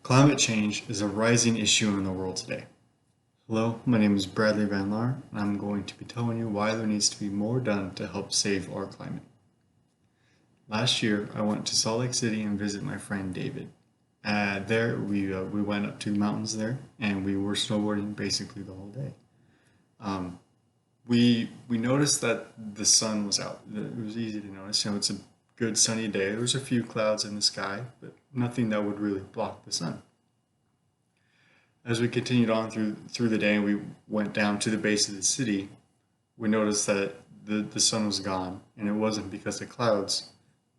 Climate change is a rising issue in the world today. Hello, my name is Bradley Van Laar, and I'm going to be telling you why there needs to be more done to help save our climate. Last year, I went to Salt Lake City and visit my friend David. There, we went up to the mountains there, and we were snowboarding basically the whole day. Um, we noticed that the sun was out. It was easy to notice. It's a good sunny day. There was a few clouds in the sky, but nothing that would really block the sun. As we continued on through the day and we went down to the base of the city, we noticed that the sun was gone, and it wasn't because of clouds.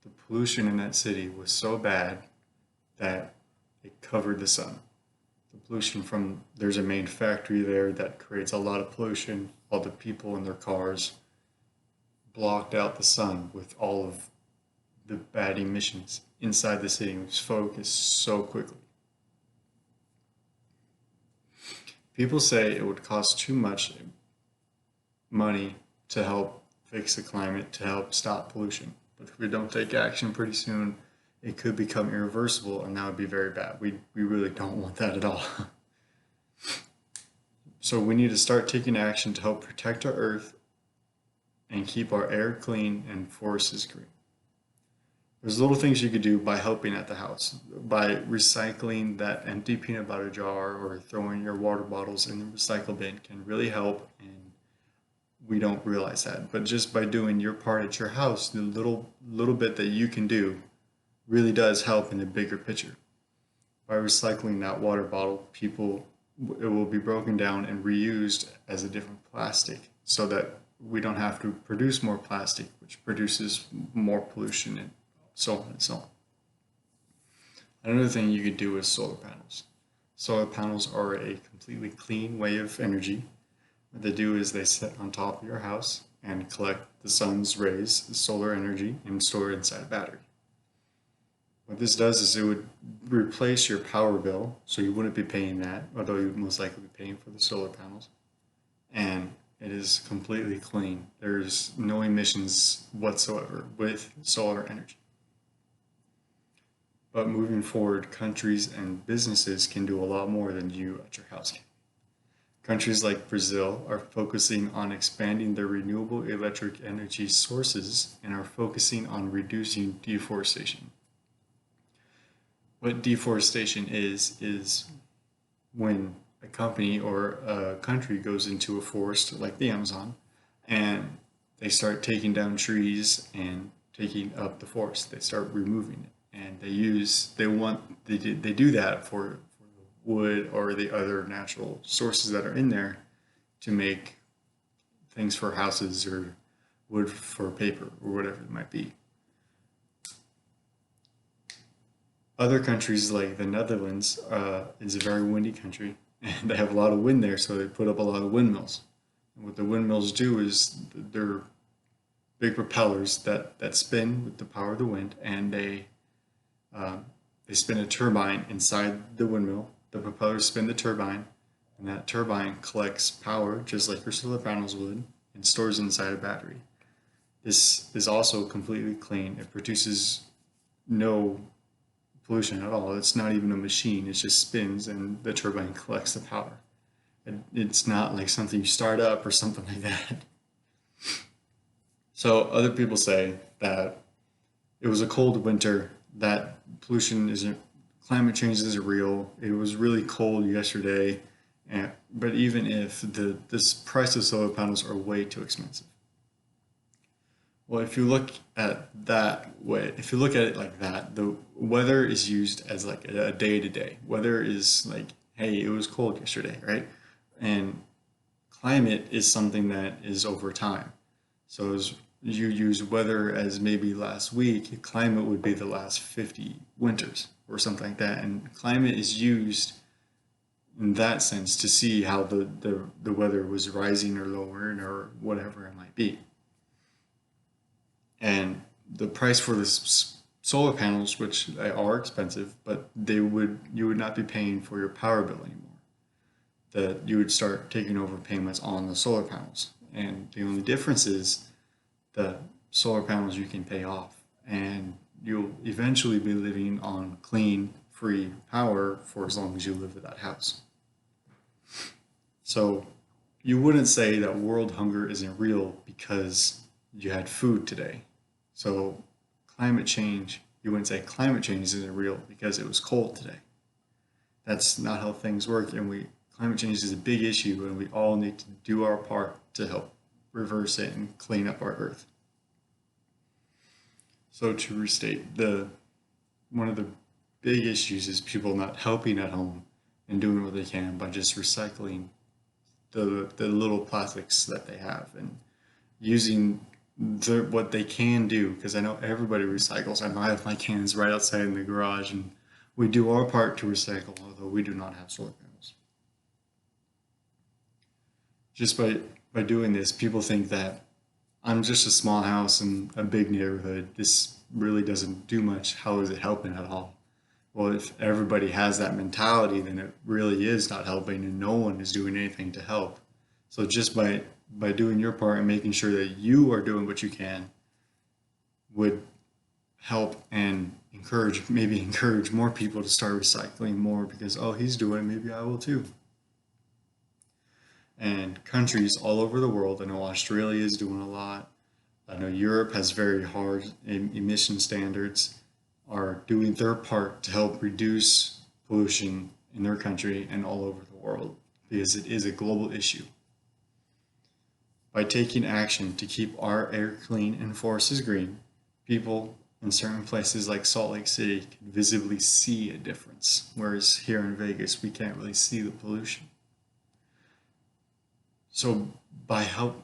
The pollution in that city was so bad that it covered the sun. The pollution from, there's a main factory there that creates a lot of pollution. All the people in their cars blocked out the sun with all of the bad emissions inside the city, which focused so quickly. People say it would cost too much money to help fix the climate, to help stop pollution. But if we don't take action pretty soon, it could become irreversible, and that would be very bad. We really don't want that at all. So we need to start taking action to help protect our earth and keep our air clean and forests green. There's little things you could do by helping at the house, by recycling that empty peanut butter jar or throwing your water bottles in the recycle bin can really help, and we don't realize that. But just by doing your part at your house, the little bit that you can do really does help in the bigger picture. By recycling that water bottle, it will be broken down and reused as a different plastic so that we don't have to produce more plastic, which produces more pollution and so on and so on. Another thing you could do is solar panels. Solar panels are a completely clean way of energy. What they do is they sit on top of your house and collect the sun's rays, the solar energy, and store it inside a battery. What this does is it would replace your power bill, so you wouldn't be paying that, although you would most likely be paying for the solar panels. And it is completely clean. There's no emissions whatsoever with solar energy. But moving forward, countries and businesses can do a lot more than you at your house can. Countries like Brazil are focusing on expanding their renewable electric energy sources and are focusing on reducing deforestation. What deforestation is when a company or a country goes into a forest like the Amazon and they start taking down trees and taking up the forest. They start removing it. And they do that for the wood or the other natural sources that are in there to make things for houses or wood for paper or whatever it might be. Other countries like the Netherlands is a very windy country, and they have a lot of wind there, so they put up a lot of windmills. And what the windmills do is they're big propellers that spin with the power of the wind, and they spin a turbine inside the windmill. The propellers spin the turbine, and that turbine collects power just like your solar panels would and stores inside a battery. This is also completely clean. It produces no pollution at all. It's not even a machine. It just spins and the turbine collects the power. It's not like something you start up or something like that. So other people say that it was a cold winter, that climate change isn't real. It was really cold yesterday, but even if this price of solar panels are way too expensive. Well, if you look at it like that, the weather is used as like a day to day. Weather is like, hey, it was cold yesterday, right? And climate is something that is over time. So as you use weather as maybe last week, climate would be the last 50 winters or something like that. And climate is used in that sense to see how the weather was rising or lowering or whatever it might be. And the price for the solar panels, which are expensive, but you would not be paying for your power bill anymore. That you would start taking over payments on the solar panels. And the only difference is the solar panels you can pay off, and you'll eventually be living on clean free power for as long as you live in that house. So you wouldn't say that world hunger isn't real because you had food today. So climate change, you wouldn't say climate change isn't real because it was cold today. That's not how things work, and climate change is a big issue, and we all need to do our part to help reverse it and clean up our earth. So to restate, one of the big issues is people not helping at home and doing what they can by just recycling the little plastics that they have and using what they can do, because I know everybody recycles. I know I have my cans right outside in the garage, and we do our part to recycle, although we do not have solar panels. Just by doing this, people think that I'm just a small house in a big neighborhood. This really doesn't do much. How is it helping at all? Well, if everybody has that mentality, then it really is not helping, and no one is doing anything to help. So just by doing your part and making sure that you are doing what you can would help and maybe encourage more people to start recycling more, because, oh, he's doing it, maybe I will too. And countries all over the world, I know Australia is doing a lot. I know Europe has very hard emission standards, are doing their part to help reduce pollution in their country and all over the world, because it is a global issue. By taking action to keep our air clean and forests green, people in certain places like Salt Lake City can visibly see a difference, whereas here in Vegas we can't really see the pollution. So by help,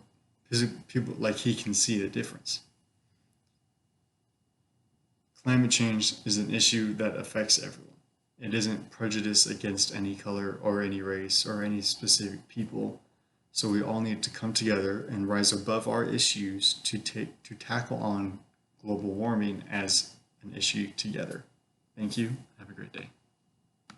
people like he can see the difference. Climate change is an issue that affects everyone. It isn't prejudice against any color or any race or any specific people. So we all need to come together and rise above our issues to tackle on global warming as an issue together. Thank you. Have a great day.